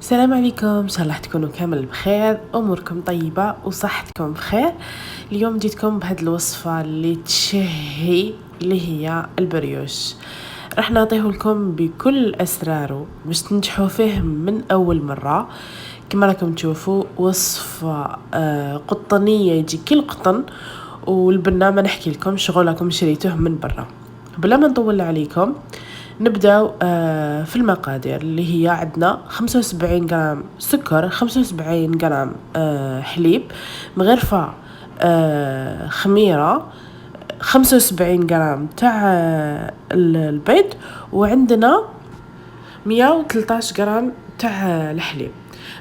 السلام عليكم، ان شاء الله تكونوا كامل بخير، اموركم طيبه وصحتكم بخير. اليوم جيتكم بهاد الوصفه اللي تشهي اللي هي البريوش. راح نعطيه لكم بكل اسراره باش تنجحوا فيه من اول مره. كما راكم تشوفوا وصفه قطنيه، يجي كل قطن، والبنه ما نحكي لكم شغلكم شريتوه من برا. بلا ما نطول عليكم نبداو في المقادير اللي هي عندنا 75 غرام سكر، 75 غرام حليب، مغرفة خميرة، 75 غرام تاع البيض، وعندنا 113 غرام تاع الحليب.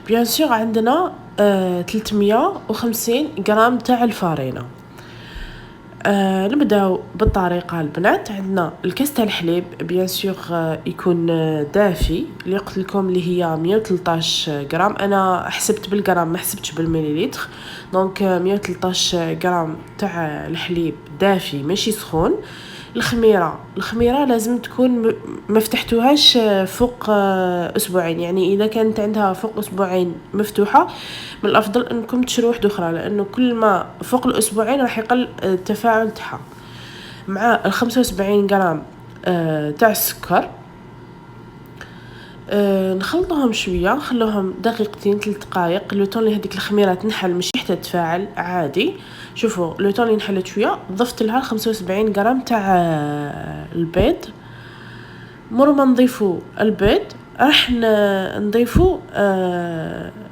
بيان سور عندنا 350 غرام تاع الفارينة. نبداو بالطريقه البنات. عندنا الكاس تاع الحليب بيان سور يكون دافي، اللي قلت لكم اللي هي 113 غرام، انا حسبت بالغرام ما حسبتش بالمليلتر. دونك 113 غرام تاع الحليب دافي ماشي سخون. الخميره لازم تكون ما فتحتوهاش فوق اسبوعين، يعني اذا كانت عندها فوق اسبوعين مفتوحه من الافضل انكم تشروا واحده اخرى، لانه كل ما فوق الاسبوعين راح يقل التفاعل تاعها. مع ال 75 غرام تاع السكر نخلطوهم شويه، نخلوهم دقيقتين 3 دقائق لو طون اللي هذيك الخميره تنحل، مش حتى تتفاعل عادي. شوفوا لو طون اللي نحلت شويه ضفت لها 75 غرام تاع البيض. مر ما نضيفوا البيض راح نضيفوا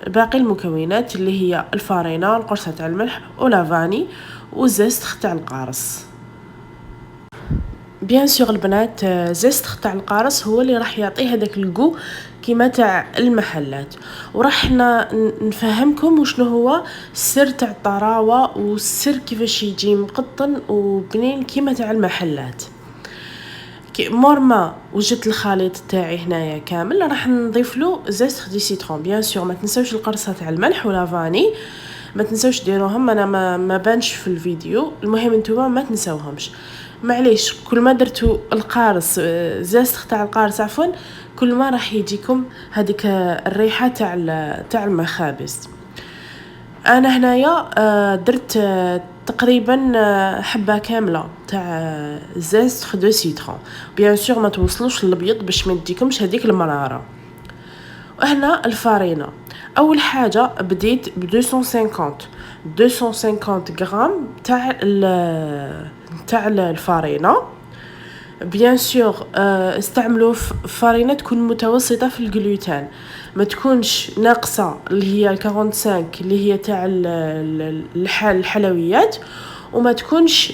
باقي المكونات اللي هي الفارينه، القرصه تاع الملح ولافاني وزيست تاع القارص. بيان سور البنات زيست تاع القارص هو اللي راح يعطيه هذاك الجو كيما تاع المحلات، وراح نفهمكم وشنو هو السر تاع الطراوه والسر كيفاش يجي مقطن وبنين كيما تاع المحلات. مور ما وجدت الخليط تاعي هنايا كامل راح نضيف له زيست دي سيترون. بيان سور ما تنساوش القرصه تاع الملح ولافاني، ما تنساوش ديروهم، انا ما بانش في الفيديو. المهم نتوما ما تنساوهمش، معليش. كل ما درتو القارص زيست تاع القارص عفوا، كل ما راح يجيكم هذيك الريحه تاع المخابز. انا هنايا درت تقريبا حبه كامله تاع زيست دو سيترون. بيان سور ما توصلوش للابيض باش ما تجيكمش هذيك المراره. وهنا الفارينه، اول حاجه بديت ب 250 غرام تاع الفارينه. بيان سور استعملوا فارينه تكون متوسطه في الجلوتين، ما تكونش ناقصه اللي هي 45 اللي هي تاع الحلويات، وما تكونش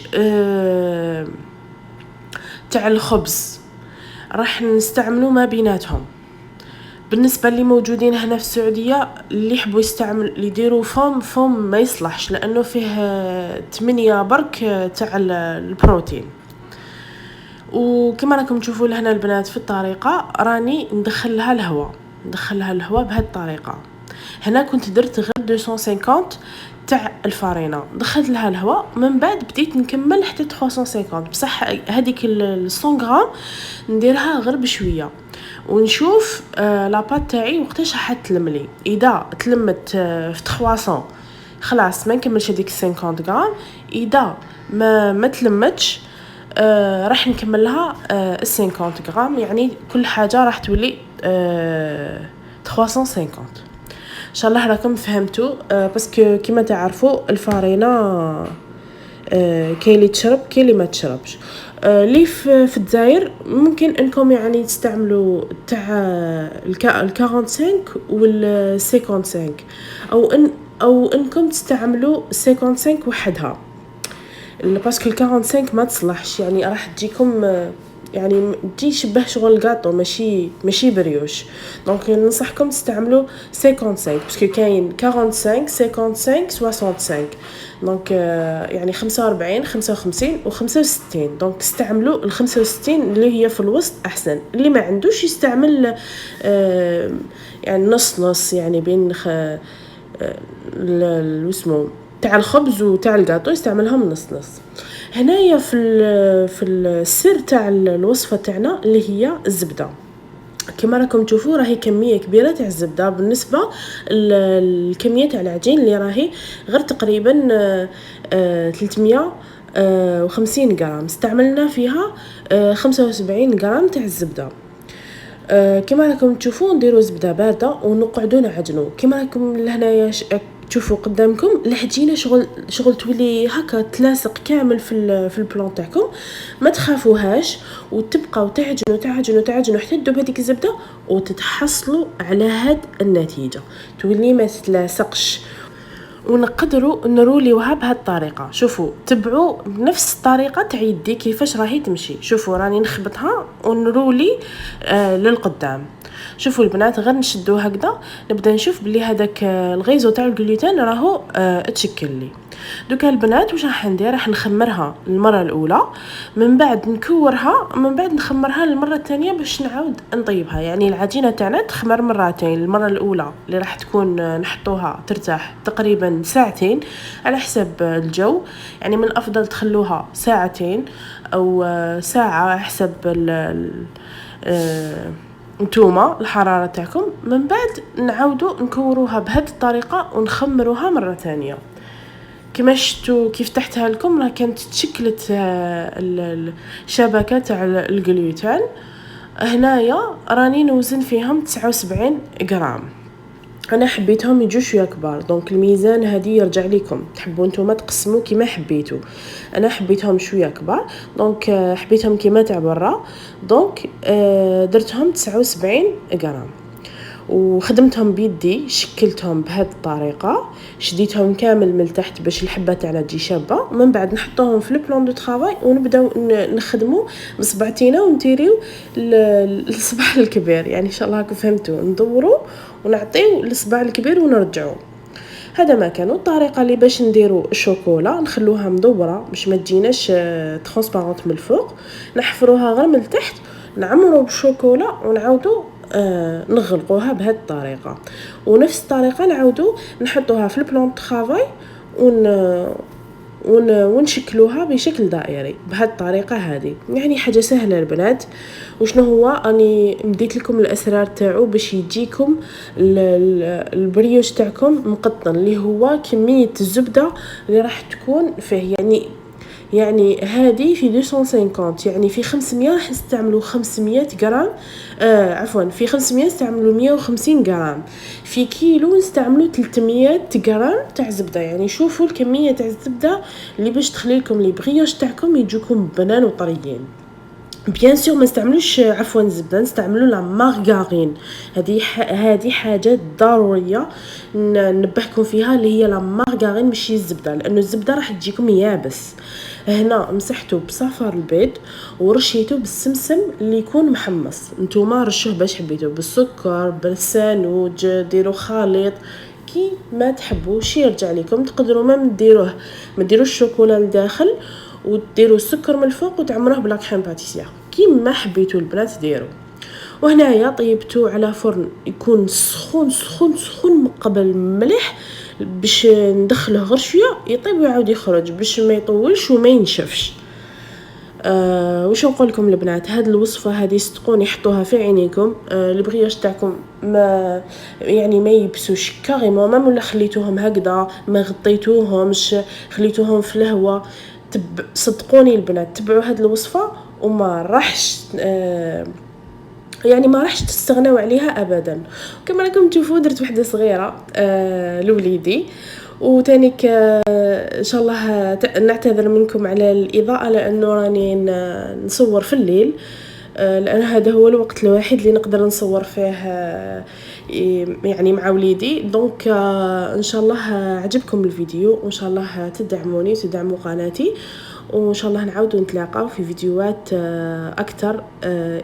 تاع الخبز. راح نستعملوا ما بيناتهم. بالنسبه اللي موجودين هنا في السعوديه اللي يحبوا يستعمل يديروا فوم ما يصلحش، لانه فيه 8 برك تاع البروتين. وكما راكم تشوفوا لهنا البنات في الطريقه راني ندخلها الهواء بهذه الطريقه. هنا كنت درت غير 250 تاع الفارينه، دخلت لها الهواء، من بعد بديت نكمل حتى 350. بصح هذيك ال 100 غرام نديرها غير بشويه ونشوف لاباط تاعي وقتاش راح تلملي. اذا تلمت في 300 خلاص ما نكملش هذيك 50 غرام. اذا ما تلمتش راح نكمل لها 50 غرام، يعني كل حاجه راح تولي 350. ان شاء الله راكم فهمتوا، باسكو كيما تعرفوا الفارينه كاين اللي تشرب كاين اللي ما تشربش. لي في الجزائر ممكن انكم يعني تستعملوا تاع ال 45 وال 55، او انكم تستعملوا 55 وحدها، باسكو ال 45 ما تصلحش، يعني راح تجيكم يعني تجي شبه شغل الكاطو ماشي بريوش. دونك ننصحكم تستعملوا 55 باسكو كاين 45 55 65. دونك يعني 45 55 و 65. دونك استعملوا ال 65 اللي هي في الوسط احسن. اللي ما عندوش يستعمل يعني نص يعني بين اسمه تاع الخبز وتاع الكاطو يستعملهم نص. هنايا في السر تاع الوصفه تاعنا اللي هي الزبده. كما راكم تشوفوا راهي كميه كبيره تاع الزبده بالنسبه الكميه تاع العجين اللي راهي غير تقريبا 350 غرام. استعملنا فيها 75 غرام تاع الزبده. كما راكم تشوفوا نديروا زبده بارده ونقعدوا نعجنوا. كما راكم لهنايا تشوفوا قدامكم العجينه شغل تولي هكا تلاصق كامل في البلان تاعكم. ما تخافوهاش وتبقاو تعجنوا حتى تذوب هذيك الزبده وتتحصلوا على هاد النتيجه، تولي ما تتلاصقش. ونقدروا نروليوها بهذه الطريقه. شوفوا تبعوا بنفس الطريقه تاع يدي كيفاش راهي تمشي. شوفوا راني نخبطها ونرولي للقدام. شوفوا البنات غير نشدو هكذا نبدا نشوف بلي هذاك الغيزو تاع الجلوتين راهو تشكل لي. دوكا البنات واش راح ندير؟ راح نخمرها المره الاولى، من بعد نكورها، من بعد نخمرها المره الثانيه باش نعاود نطيبها. يعني العجينه تاعنا تخمر مرتين. المره الاولى اللي راح تكون نحطوها ترتاح تقريبا ساعتين على حسب الجو، يعني من الافضل تخلوها ساعتين او ساعه على حسب نتوما الحراره تاعكم. من بعد نعاودوا نكوروها بهذه الطريقه ونخمروها مره ثانيه. كما شفتوا كيف فتحتها لكم راه كانت تشكلت الشبكه تاع الجلوتين. هنايا راني نوزن فيهم 79 غرام. انا حبيتهم يجوا شويه كبار، دونك الميزان هذه يرجع لكم، تحبوا نتوما تقسموا كيما حبيتوا. انا حبيتهم شويه كبار دونك حبيتهم كيما تاع برا، دونك درتهم 79 غرام وخدمتهم بيدي. شكلتهم بهذه الطريقه، شديتهم كامل من تحت باش الحبه تاعنا تجي شابه. ومن بعد نحطوهم في البلان دو طرافاي ونبداو نخدموا بصبعتينا ونتيريو الصباع الكبير. يعني ان شاء الله راكم فهمتوا، ندوروا ونعطيو الصباع الكبير ونرجعوا. هذا ما كانوا الطريقه اللي باش نديروا الشوكولا. نخلوها مدوره باش ما تجيناش ترانسبارونت من الفوق، نحفروها غير من تحت، نعمروا بالشوكولا ونعاودوا نغلقوها بهذه الطريقه. ونفس الطريقه نعاودوا نحطوها في البلان طرافاي ونشكلوها بشكل دائري بهذه الطريقه هذه. يعني حاجه سهله البنات. وشنو هو اني مديت لكم الاسرار تاعو باش يجيكم البريوش تاعكم مقطن، اللي هو كميه الزبده اللي راح تكون فيه. يعني هذه في 250، يعني في 500 راح نستعملوا 500 غرام، عفوا في 500 نستعملوا 150 غرام، في كيلو نستعملوا 300 غرام تاع زبده. يعني شوفوا الكميه تاع الزبده اللي باش تخلي لكم لي بريوش تاعكم يجوكم بنان وطريين. بيان سور ما نستعملوش عفوا الزبده، نستعملوا لا مارغارين. هذه حاجه ضروريه ننبهكم فيها، اللي هي لا مارغارين ماشي الزبده، لانه الزبده راح تجيكم يابس. هنا مسحته بصفار البيض ورشيته بالسمسم اللي يكون محمص. نتوما رشوه باش حبيتو، بالسكر، بالسانوج، ديروا خليط كي ما تحبوا. شي يرجع لكم. تقدروا ما ديروش الشوكولا لداخل وديروا السكر من الفوق وتعمروه بلا كريم باتيسير كيما حبيتوا البنات ديروا. وهنايا طيبتو على فرن يكون سخون سخون سخون قبل مليح باش ندخله غير شويه يطيب ويعاود يخرج باش ما يطولش وما ينشفش. واش نقول لكم البنات، هاد الوصفه هذه صدقوني حطوها في عينيكم. البغياش تاعكم ما يبسوش كاريمون، ما ولا خليتوهم هكذا ما غطيتوهمش خليتوهم في الهواء. صدقوني البنات تبعوا هاد الوصفه وما راحش ما راحش تستغناو عليها ابدا. كما راكم تشوفوا درت وحده صغيره لوليدي. وتانيك ان شاء الله نعتذر منكم على الاضاءه لانه راني نصور في الليل، لان هذا هو الوقت الوحيد اللي نقدر نصور فيه مع وليدي. دونك ان شاء الله عجبكم الفيديو، وان شاء الله تدعموني وتدعموا قناتي، وان شاء الله نعاودوا نتلاقاو في فيديوهات اكثر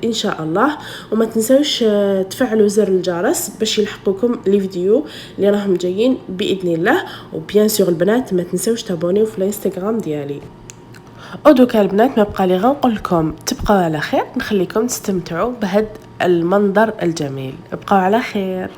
ان شاء الله. وما تنسوش تفعلوا زر الجرس باش يلحقوكم لي فيديو اللي راهم جايين باذن الله. وبيان سور البنات ما تنسوش تابونيو في الانستغرام ديالي. ودوكا البنات ما بقى لي غنقول لكم تبقوا على خير، نخليكم تستمتعوا بهذا المنظر الجميل. ابقوا على خير.